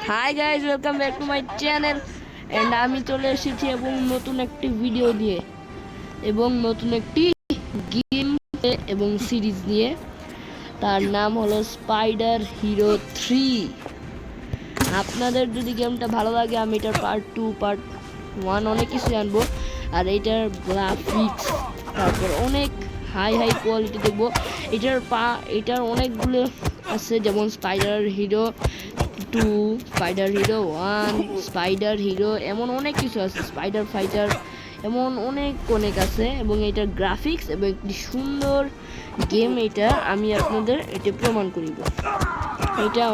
Hi guys, welcome back to my channel and আমি চলে এসেছি এবং নতুন একটি ভিডিও দিয়ে এবং নতুন একটি গেম এবং সিরিজ নিয়ে। তার নাম হলো স্পাইডার হিরো 3। আপনাদের যদি গেমটা ভালো লাগে আমি এটার পার্ট 2 পার্ট 1 অনেক কিছু জানবো। আর এটার গ্রাফিক্স তারপর অনেক হাই কোয়ালিটি দেখবো। এটার অনেকগুলো আছে, যেমন spider hero 2, spider hero 1, spider hero, এমন অনেক কিছু আছে, স্পাইডার ফাইটার, এমন অনেক আছে। এবং এটার গ্রাফিক্স এবং একটি সুন্দর গেম, এটা আমি আপনাদের এটা প্রমাণ করিব। এটা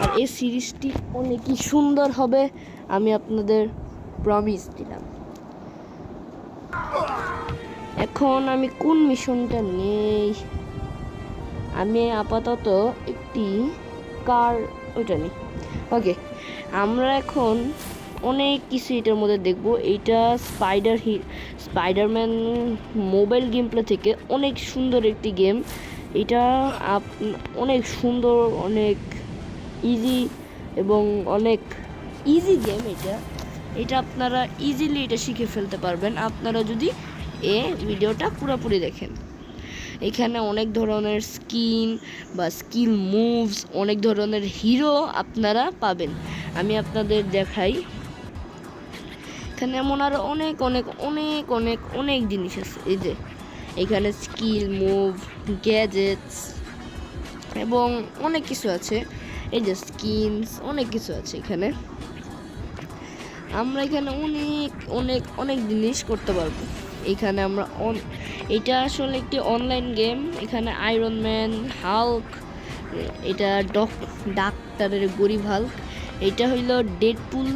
আর এই সিরিজটি অনেকই সুন্দর হবে, আমি আপনাদের প্রমিস দিলাম। এখন আমি কোন মিশনটা নেই, আমি আপাতত একটি কার ওইটা নিই। ওকে, আমরা এখন অনেক কিছু এটার মধ্যে দেখব। এইটা স্পাইডারম্যান মোবাইল গেম প্লে থেকে অনেক সুন্দর একটি গেম। এটা অনেক সুন্দর, অনেক ইজি এবং অনেক ইজি গেম। এটা আপনারা ইজিলি এটা শিখে ফেলতে পারবেন আপনারা যদি এই ভিডিওটা পুরোপুরি দেখেন। এখানে অনেক ধরনের স্কিন বা স্কিল মুভস, অনেক ধরনের হিরো আপনারা পাবেন। আমি আপনাদের দেখাই, এখানে এমন আরও অনেক জিনিস আছে। এই যে এখানে স্কিল মুভ, গ্যাজেটস এবং অনেক কিছু আছে। এই যে স্কিনস, অনেক কিছু আছে এখানে। আমরা এখানে অনেক জিনিস করতে পারবো। এখানে আমরা এটা আসলে একটি অনলাইন গেম। এখানে আয়রন ম্যান, হাল্ক, এটা ডাক্তারের গরিব হাল্ক, এটা হইলো ডেডপুল,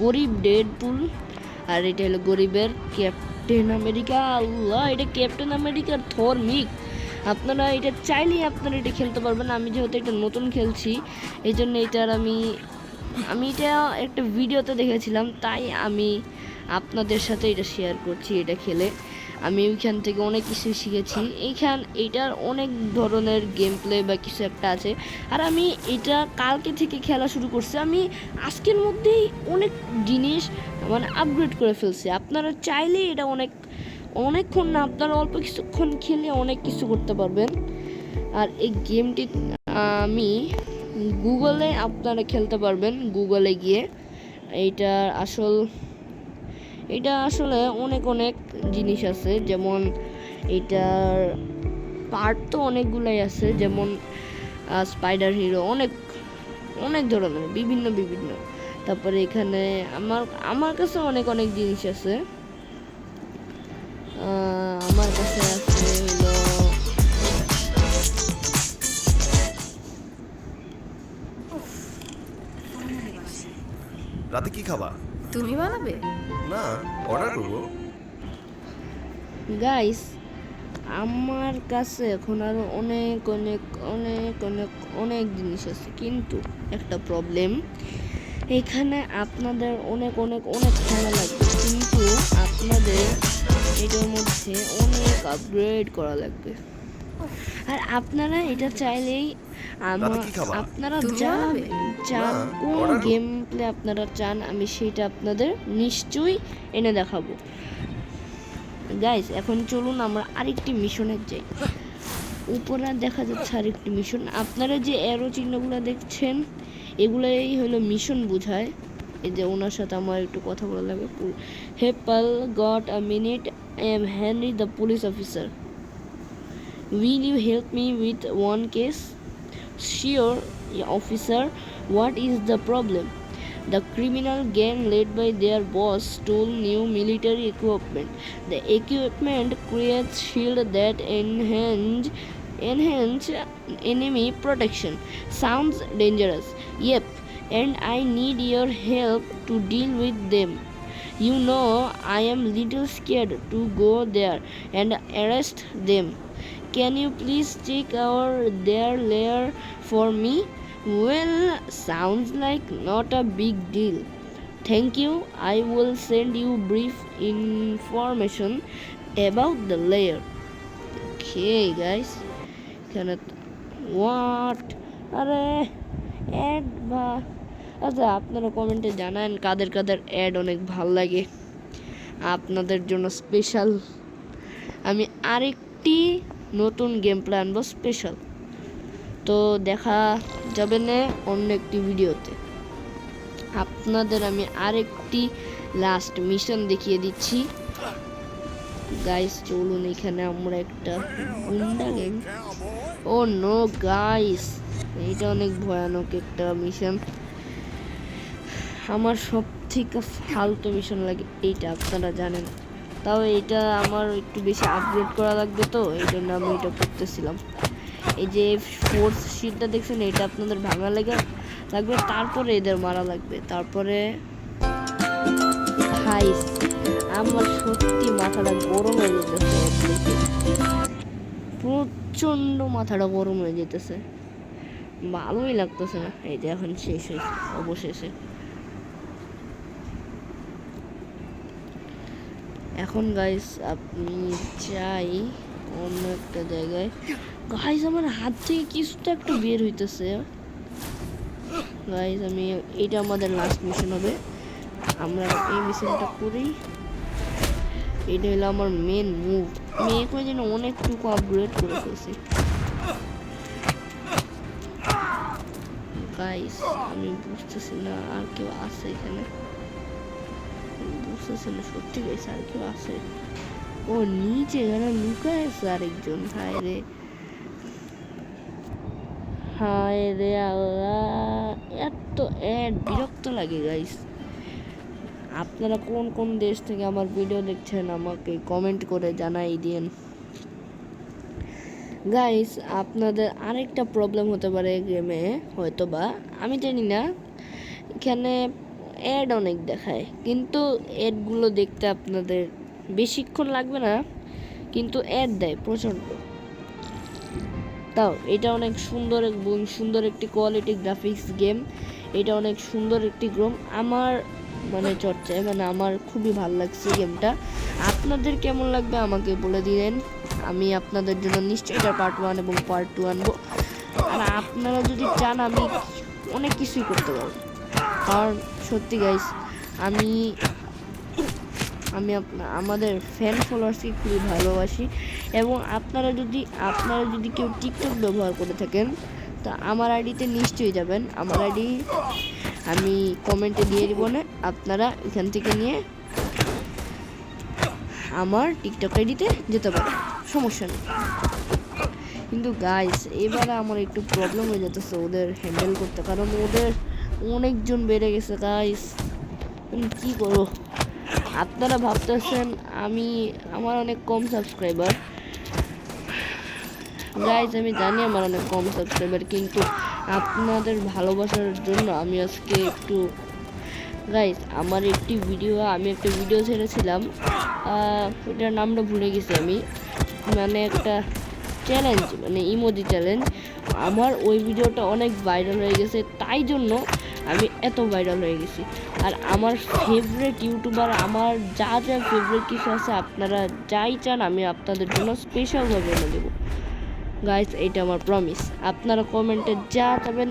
গরিব ডেডপুল, আর এটা হলো গরিবের ক্যাপ্টেন আমেরিকা। আল্লাহ, এটা ক্যাপ্টেন আমেরিকার থর মিক। আপনারা এটা চাইলেই আপনারা এটা খেলতে পারবেন। আমি যেহেতু এটা নতুন খেলছি, এই জন্য এটার আমি এটা একটা ভিডিওতে দেখেছিলাম, তাই আমি আপনাদের সাথে এটা শেয়ার করছি। এটা খেলে আমি ওইখান থেকে অনেক কিছু শিখেছি। এটার অনেক ধরনের গেম প্লে বা কিছু একটা আছে। আর আমি এটা কালকে থেকে খেলা শুরু করছি। আমি আজকের মধ্যেই অনেক জিনিস আপগ্রেড করে ফেলছি। আপনারা চাইলেই এটা অনেকক্ষণ না, আপনারা অল্প কিছুক্ষণ খেলে অনেক কিছু করতে পারবেন। আর এই গেমটি আমি গুগলে আপনারা খেলতে পারবেন, গুগলে গিয়ে। এটা আসলে অনেক জিনিস আছে, যেমন এটার পার্ট তো অনেকগুলাই আছে, যেমন স্পাইডার হিরো, অনেক ধরনের বিভিন্ন। তারপরে এখানে আমার কাছে অনেক জিনিস আছে। আমার কাছে আছে হলো রাতে কি খাবা? তুমি বানাবে না, অর্ডার করবো। গাইস, আমার কাছে এখন আরো অনেক জিনিস আছে, কিন্তু একটা প্রবলেম, এখানে আপনাদের অনেক খেলা লাগবে, কিন্তু আপনাদের এটার মধ্যে অনেক আপগ্রেড করা লাগবে। আর আপনারা এটা চাইলেই আপনারা চান কোন গেম প্লে আপনারা চান, আমি সেটা আপনাদের নিশ্চয়ই এনে দেখাবো। গাইস, এখন চলুন আমরা আরেকটি মিশনে যাই। উপরে দেখা যাচ্ছে আরেকটি মিশন। আপনারা যে অ্যারো চিহ্নগুলো দেখছেন, এগুলাই হলো মিশন বোঝায়। এই যে ওনার সাথে আমার একটু কথা বলা লাগবে। Hey pal, got a minute, I am Henry the police officer, will you help me with one case? Sure, officer. What is the problem? The criminal gang led by their boss stole new military equipment. The equipment creates shield that enhance enemy protection. Sounds dangerous. Yep, and I need your help to deal with them. You know, I am little scared to go there and arrest them. Can you please check their lair for me? Well, sounds like not a big deal. Thank you. I will send you brief information about the lair. Okay, guys. What? Are আচ্ছা আপনারা কমেন্টে জানান কাদের কাদের add অনেক ভাল লাগে। আপনাদের জন্য special আমি আরেকটি নতুন গেম প্লে আনবো স্পেশাল। তো দেখা যাবে না অন্য একটি ভিডিওতে। আপনাদের আমি আরেকটি লাস্ট মিশন দেখিয়ে দিচ্ছি গাইস। চলুন এখানে আমরা একটা গুন্ডা গ্যাং, ও নো গাইস এইটা অনেক ভয়ানক একটা মিশন। আমার সব থেকে ফালতু মিশন লাগে এইটা, আপনারা জানেন। তাও এটা আমার একটু বেশি আপগ্রেড করা লাগবে, তো এই জন্য আমি এটা করতেছিলাম। এই যে ফোর্স শিটটা দেখছেন, এটা আপনাদের ভাঙা লাগবে, তারপরে এদের মারা লাগবে। তারপরে হাইস আমার সত্যি মাথাটা গরম হয়ে যেতেছে, প্রচন্ড মাথাটা গরম হয়ে যেতেছে, ভালোই লাগতেছে না। এই যে এখন শেষ হয়েছে অবশেষে। এখন গাইস আপনি চাই অন্য একটা জায়গায়। গাইস আমার হাত থেকে কিছু তো একটা বের হইতেছে গাইস। আমি এটা আমাদের লাস্ট মিশন হবে, আমরা এই মিশনটা করি। এটা হলো আমার মেন মুভ। আমি এখন যেন অনেকটুকু আপগ্রেড করে ফেলছি গাইস। আমি বুঝতেছি না আর কেউ আছে এখানে, বুঝতেছি না সত্যি গাইস আর কেউ আছে। ও নিচে এখানে লুকায় আছে আরেকজন। হায় রে হায় রে আল্লাহ, এত অ্যাড বিরক্ত লাগে গাইস। আপনারা কোন কোন দেশ থেকে আমার ভিডিও দেখছেন আমাকে কমেন্ট করে জানাই দিন গাইস। আপনাদের আরেকটা প্রবলেম হতে পারে গেমে, হয়তো বা আমি জানি না, এখানে অ্যাড অনেক দেখায়, কিন্তু অ্যাডগুলো দেখতে আপনাদের বেশিক্ষণ লাগবে না, কিন্তু অ্যাড দেয় প্রচণ্ড। তাও এটা অনেক সুন্দর একটি কোয়ালিটি গ্রাফিক্স গেম। এটা অনেক সুন্দর একটি গেম, আমার মানে চর্চায় মানে আমার খুবই ভালো লাগছে গেমটা। আপনাদের কেমন লাগবে আমাকে বলে দিলেন, আমি আপনাদের জন্য নিশ্চয়ই এটা পার্ট 1 এবং পার্ট 2 আনবো। আর আপনারা যদি চান আমি অনেক কিছুই করতে পারবো, কারণ সত্যি গাইস আমি আমাদের ফ্যান ফলোয়ার্সকে খুবই ভালোবাসি। এবং আপনারা যদি কেউ টিকটক ব্যবহার করে থাকেন, তা আমার আইডিতে নিশ্চয়ই যাবেন। আমার আইডি আমি কমেন্টে দিয়ে দিব না, আপনারা এখান থেকে নিয়ে আমার টিকটক আইডিতে যেতে পারেন, সমস্যা নেই। কিন্তু গাইস এবারে আমার একটু প্রবলেম হয়ে যেতেছে ওদের হ্যান্ডেল করতে, কারণ ওদের অনেকজন বেড়ে গেছে গাইস। কি করবো, আপনারা ভাবতেছেন আমার অনেক কম সাবস্ক্রাইবার গাইস, আমি জানি আমার অনেক কম সাবস্ক্রাইবার, কিন্তু আপনাদের ভালোবাসার জন্য আমি আজকে একটু গাইস আমি একটা ভিডিও ছেড়েছিলাম, ওটার নামটা ভুলে গেছি আমি, মানে একটা চ্যালেঞ্জ, মানে ইমোজি চ্যালেঞ্জ। আমার ওই ভিডিওটা অনেক ভাইরাল হয়ে গেছে, তাই জন্য আমি এত ভাইরাল হয়ে গেছি। আর আমার ফেভারিট ইউটিউবার, আমার যা ফেভারিট কিছু আছে, আপনারা যাই চান আমি আপনাদের জন্য স্পেশালভাবে এনে দেবো গাইস। এটা আমার প্রমিস, আপনারা কমেন্টে যা চাবেন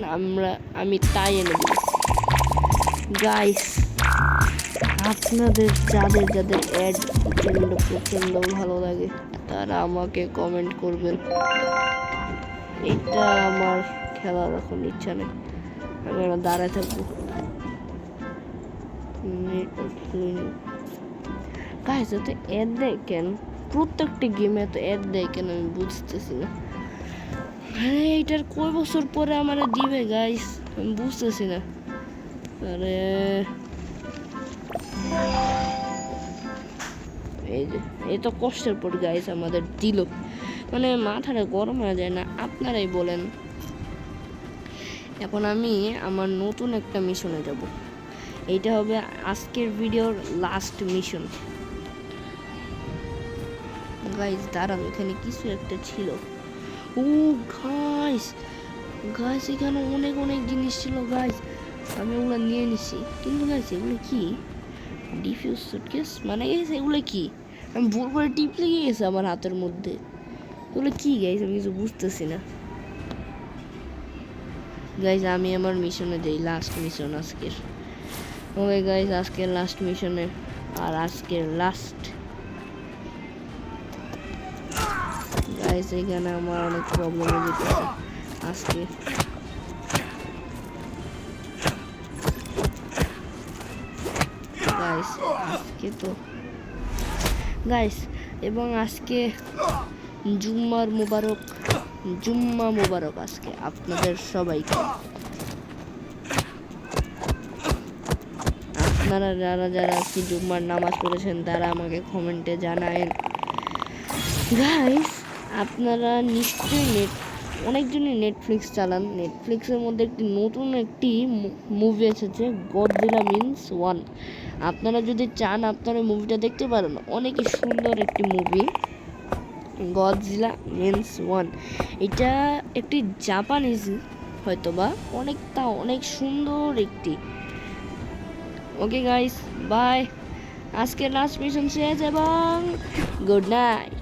আমি তাই এনে দেবো গাইস। আপনাদের যাদের অ্যাড প্রচণ্ড ভালো লাগে তারা আমাকে কমেন্ট করবেন। এটা আমার খেলার এখন ইচ্ছা নেই, আমি দাঁড়ায় থাকবো। গাইস এত অ্যাড দেয় কেন, প্রত্যেকটা গেমে এত অ্যাড দেয় কেন আমি বুঝতেছি না। হ্যাঁ এটার কয় বছর পরে আমার দিবে গাইস, আমি বুঝতেছি না। আরে এই যে এত কষ্টের পর গাইস আমাদের দিল, মানে মাথাটা গরম হয়ে যায় না, আপনারাই বলেন। এখন আমি আমার নতুন একটা মিশনে যাব, এইটা হবে আজকের ভিডিওর লাস্ট মিশন গাইস। দাঁড়ান এখানে কিছু একটা ছিল, ও গাইস এখানে অনেক জিনিস ছিল গাইস, আমি ওগুলো নিয়ে নিছি। কিন্তু গাইস এগুলো কি, ডিফিউজ সুটকেস মানে গাইস এগুলো কি, আমি ভুল করে টিপ লেগে গেছে আমার হাতের মধ্যে। এগুলো কি গাইস আমি কিছু বুঝতেছি না। গাইজ আমি আমার মিশনে যাই, লাস্ট মিশন আজকের। ওকে গাইজ আজকের লাস্ট মিশনে, আর আজকের লাস্ট গাইজ এখানে আমার অনেক প্রবলেম হয়ে যেতেছে আজকে। গাইজ আজকে তো গাইজ, এবং আজকে জুম্মা মুবারক আজকে আপনাদের সবাইকে। আপনারা যারা যারা কি জুম্মার নামাজ পড়েছেন তারা আমাকে কমেন্টে জানায়েন। গাইস আপনারা নিশ্চয়ই অনেকজনই নেটফ্লিক্স চালান। নেটফ্লিক্সের মধ্যে নতুন একটি মুভি এসেছে, গডজিলা মিন্স ওয়ান। আপনারা যদি চান আপনারা মুভিটা দেখতে পারেন, অনেকই সুন্দর একটি মুভি, গডজিলা মিন্স ওয়ান। এটা একটি জাপানিজ হয়তোবা, অনেক সুন্দর একটি। ওকে গাইস বাই, আজকে লাস্ট মিশন শেষ এবং গুড নাইট।